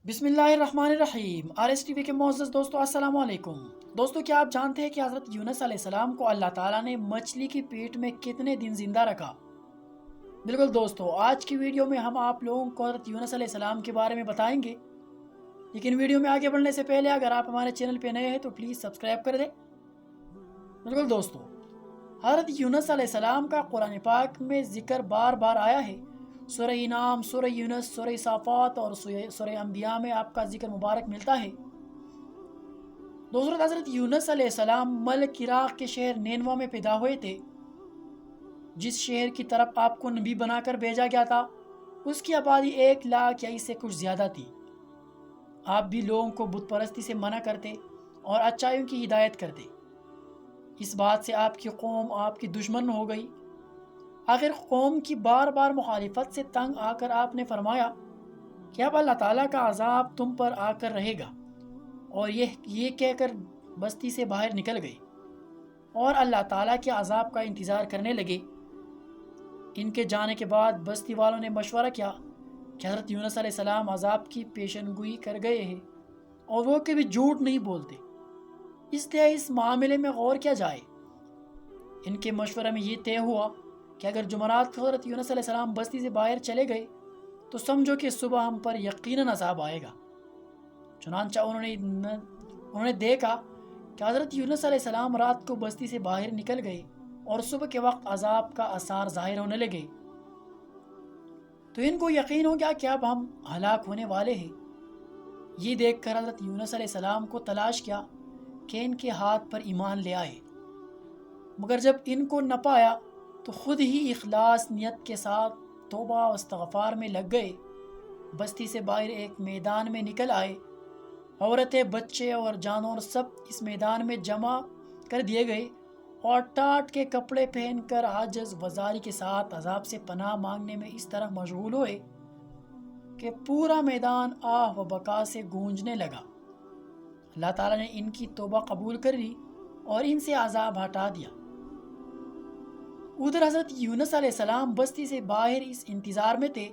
بسم اللہ الرحمن الرحیم۔ آر ایس ٹی وی کے معزز دوستو السلام علیکم۔ دوستو کیا آپ جانتے ہیں کہ حضرت یونس علیہ السلام کو اللہ تعالیٰ نے مچھلی کی پیٹ میں کتنے دن زندہ رکھا؟ بالکل دوستو، آج کی ویڈیو میں ہم آپ لوگوں کو حضرت یونس علیہ السلام کے بارے میں بتائیں گے، لیکن ویڈیو میں آگے بڑھنے سے پہلے اگر آپ ہمارے چینل پہ نئے ہیں تو پلیز سبسکرائب کر دیں۔ بالکل دوستو، حضرت یونس علیہ السلام کا قرآن پاک میں ذکر بار بار آیا ہے۔ سورہ انعام، سورہ یونس، سورہ صافات اور سورہ انبیاء میں آپ کا ذکر مبارک ملتا ہے۔ دوسرا، حضرت یونس علیہ السلام ملک عراق کے شہر نینوا میں پیدا ہوئے تھے، جس شہر کی طرف آپ کو نبی بنا کر بھیجا گیا تھا۔ اس کی آبادی 1 لاکھ یا اس سے کچھ زیادہ تھی۔ آپ بھی لوگوں کو بت پرستی سے منع کرتے اور اچھائیوں کی ہدایت کرتے۔ اس بات سے آپ کی قوم آپ کی دشمن ہو گئی۔ آخر قوم کی بار بار مخالفت سے تنگ آ کر آپ نے فرمایا کہ اب اللہ تعالیٰ کا عذاب تم پر آ کر رہے گا، اور یہ کہہ کر بستی سے باہر نکل گئے اور اللہ تعالیٰ کے عذاب کا انتظار کرنے لگے۔ ان کے جانے کے بعد بستی والوں نے مشورہ کیا کہ حضرت یونس علیہ السلام عذاب کی پیشن گوئی کر گئے ہیں اور وہ کبھی جھوٹ نہیں بولتے، اس لیے اس معاملے میں غور کیا جائے۔ ان کے مشورے میں یہ طے ہوا کہ اگر جمعرات کو حضرت یونس علیہ السلام بستی سے باہر چلے گئے تو سمجھو کہ صبح ہم پر یقیناً عذاب آئے گا۔ چنانچہ انہوں نے دیکھا کہ حضرت یونس علیہ السلام رات کو بستی سے باہر نکل گئے اور صبح کے وقت عذاب کا آثار ظاہر ہونے لگے، تو ان کو یقین ہو گیا کہ اب ہم ہلاک ہونے والے ہیں۔ یہ دیکھ کر حضرت یونس علیہ السلام کو تلاش کیا کہ ان کے ہاتھ پر ایمان لے آئے، مگر جب ان کو نہ پایا تو خود ہی اخلاص نیت کے ساتھ توبہ و استغفار میں لگ گئے۔ بستی سے باہر ایک میدان میں نکل آئے۔ عورتیں، بچے اور جانور سب اس میدان میں جمع کر دیے گئے اور ٹاٹ کے کپڑے پہن کر عاجز وزاری کے ساتھ عذاب سے پناہ مانگنے میں اس طرح مشغول ہوئے کہ پورا میدان آہ و بکا سے گونجنے لگا۔ اللہ تعالیٰ نے ان کی توبہ قبول کر لی اور ان سے عذاب ہٹا دیا۔ ادھر حضرت یونس علیہ السلام بستی سے باہر اس انتظار میں تھے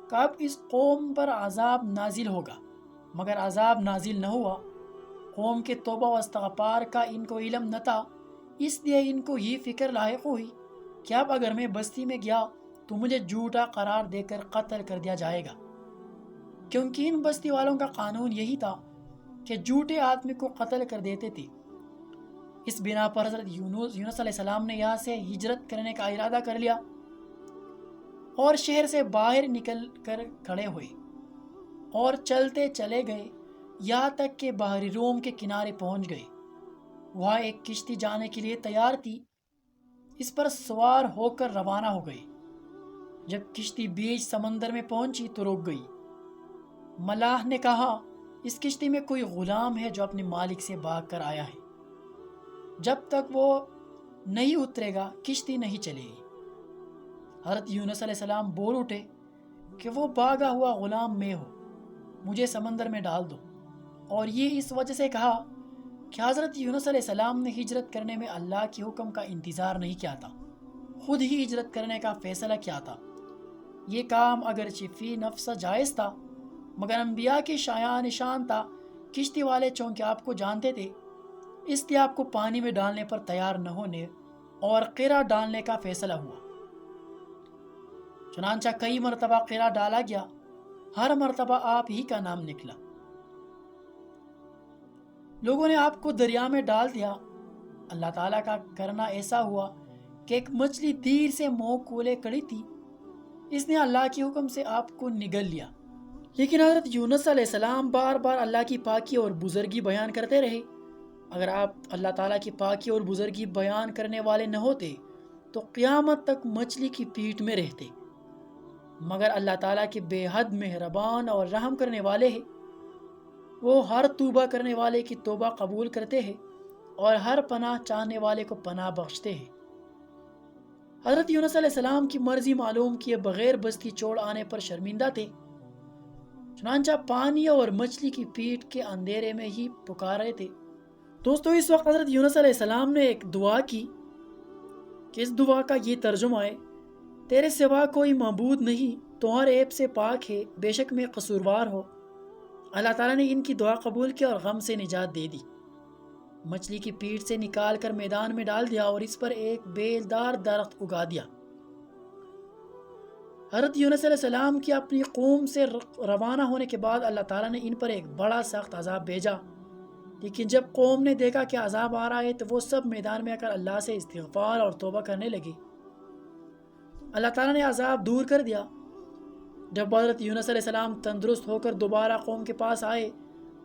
کہ اب اس قوم پر عذاب نازل ہوگا، مگر عذاب نازل نہ ہوا۔ قوم کے توبہ و استغفار کا ان کو علم نہ تھا، اس لیے ان کو یہ فکر لاحق ہوئی کہ اب اگر میں بستی میں گیا تو مجھے جھوٹا قرار دے کر قتل کر دیا جائے گا، کیونکہ ان بستی والوں کا قانون یہی تھا کہ جھوٹے آدمی کو قتل کر دیتے تھے۔ اس بنا پر حضرت یونس علیہ السلام نے یہاں سے ہجرت کرنے کا ارادہ کر لیا اور شہر سے باہر نکل کر کھڑے ہوئے اور چلتے چلے گئے یہاں تک کہ بحری روم کے کنارے پہنچ گئے۔ وہاں ایک کشتی جانے کے لیے تیار تھی، اس پر سوار ہو کر روانہ ہو گئے۔ جب کشتی بیچ سمندر میں پہنچی تو رک گئی۔ ملاح نے کہا، اس کشتی میں کوئی غلام ہے جو اپنے مالک سے بھاگ کر آیا ہے، جب تک وہ نہیں اترے گا کشتی نہیں چلے گی۔ حضرت یونس علیہ السلام بول اٹھے کہ وہ بھاگا ہوا غلام میں ہوں، مجھے سمندر میں ڈال دو۔ اور یہ اس وجہ سے کہا کہ حضرت یونس علیہ السلام نے ہجرت کرنے میں اللہ کے حکم کا انتظار نہیں کیا تھا، خود ہی ہجرت کرنے کا فیصلہ کیا تھا۔ یہ کام اگرچہ فی نفس جائز تھا، مگر انبیاء کی شایان نشان تھا۔ کشتی والے چونکہ آپ کو جانتے تھے، اس لیے آپ کو پانی میں ڈالنے پر تیار نہ ہونے اور قرہ ڈالنے کا فیصلہ ہوا۔ چنانچہ کئی مرتبہ قرہ ڈالا گیا، ہر مرتبہ آپ ہی کا نام نکلا۔ لوگوں نے آپ کو دریا میں ڈال دیا۔ اللہ تعالیٰ کا کرنا ایسا ہوا کہ ایک مچھلی دیر سے منہ کھولے کھڑی تھی، اس نے اللہ کے حکم سے آپ کو نگل لیا۔ لیکن حضرت یونس علیہ السلام بار بار اللہ کی پاکی اور بزرگی بیان کرتے رہے۔ اگر آپ اللہ تعالیٰ کی پاکی اور بزرگی بیان کرنے والے نہ ہوتے تو قیامت تک مچھلی کی پیٹ میں رہتے، مگر اللہ تعالیٰ کے بے حد مہربان اور رحم کرنے والے ہیں۔ وہ ہر توبہ کرنے والے کی توبہ قبول کرتے ہیں اور ہر پناہ چاہنے والے کو پناہ بخشتے ہیں۔ حضرت یونس علیہ السلام کی مرضی معلوم کیے بغیر بستی چھوڑ آنے پر شرمندہ تھے، چنانچہ پانی اور مچھلی کی پیٹ کے اندھیرے میں ہی پکار رہے تھے۔ دوستو، اس وقت حضرت یونس علیہ السلام نے ایک دعا کی کہ اس دعا کا یہ ترجمہ ہے، تیرے سوا کوئی معبود نہیں، تو ہر عیب سے پاک ہے، بے شک میں قصوروار ہو۔ اللہ تعالیٰ نے ان کی دعا قبول کی اور غم سے نجات دے دی۔ مچھلی کی پیٹ سے نکال کر میدان میں ڈال دیا اور اس پر ایک بیلدار درخت اگا دیا۔ حضرت یونس علیہ السلام کی اپنی قوم سے روانہ ہونے کے بعد اللہ تعالیٰ نے ان پر ایک بڑا سخت عذاب بھیجا، لیکن جب قوم نے دیکھا کہ عذاب آ رہا ہے تو وہ سب میدان میں آ کر اللہ سے استغفار اور توبہ کرنے لگے۔ اللہ تعالیٰ نے عذاب دور کر دیا۔ جب حضرت یونس علیہ السلام تندرست ہو کر دوبارہ قوم کے پاس آئے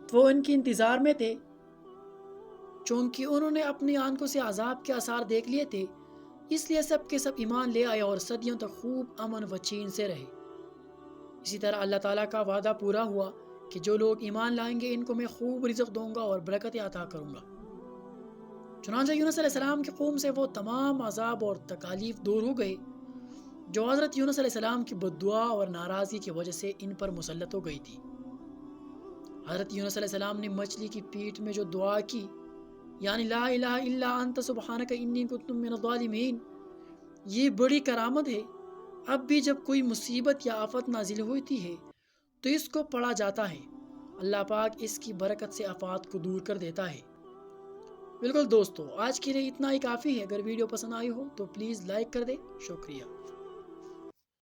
تو وہ ان کی انتظار میں تھے، چونکہ انہوں نے اپنی آنکھوں سے عذاب کے آثار دیکھ لیے تھے، اس لیے سب کے سب ایمان لے آئے اور صدیوں تک خوب امن و چین سے رہے۔ اسی طرح اللہ تعالیٰ کا وعدہ پورا ہوا کہ جو لوگ ایمان لائیں گے ان کو میں خوب رزق دوں گا اور برکت عطا کروں گا۔ چنانچہ یونس علیہ السلام کی قوم سے وہ تمام عذاب اور تکالیف دور ہو گئے جو حضرت یونس علیہ السلام کی بددعا اور ناراضگی کی وجہ سے ان پر مسلط ہو گئی تھی۔ حضرت یونس علیہ السلام نے مچھلی کی پیٹ میں جو دعا کی، یعنی لا الہ الا انت سبحانک انی کنت من الظالمین، یہ بڑی کرامت ہے۔ اب بھی جب کوئی مصیبت یا آفت نازل ہوتی ہے تو اس کو پڑھا جاتا ہے، اللہ پاک اس کی برکت سے آفات کو دور کر دیتا ہے۔ بالکل دوستو، آج کے لیے اتنا ہی کافی ہے۔ اگر ویڈیو پسند آئی ہو تو پلیز لائک کر دے۔ شکریہ۔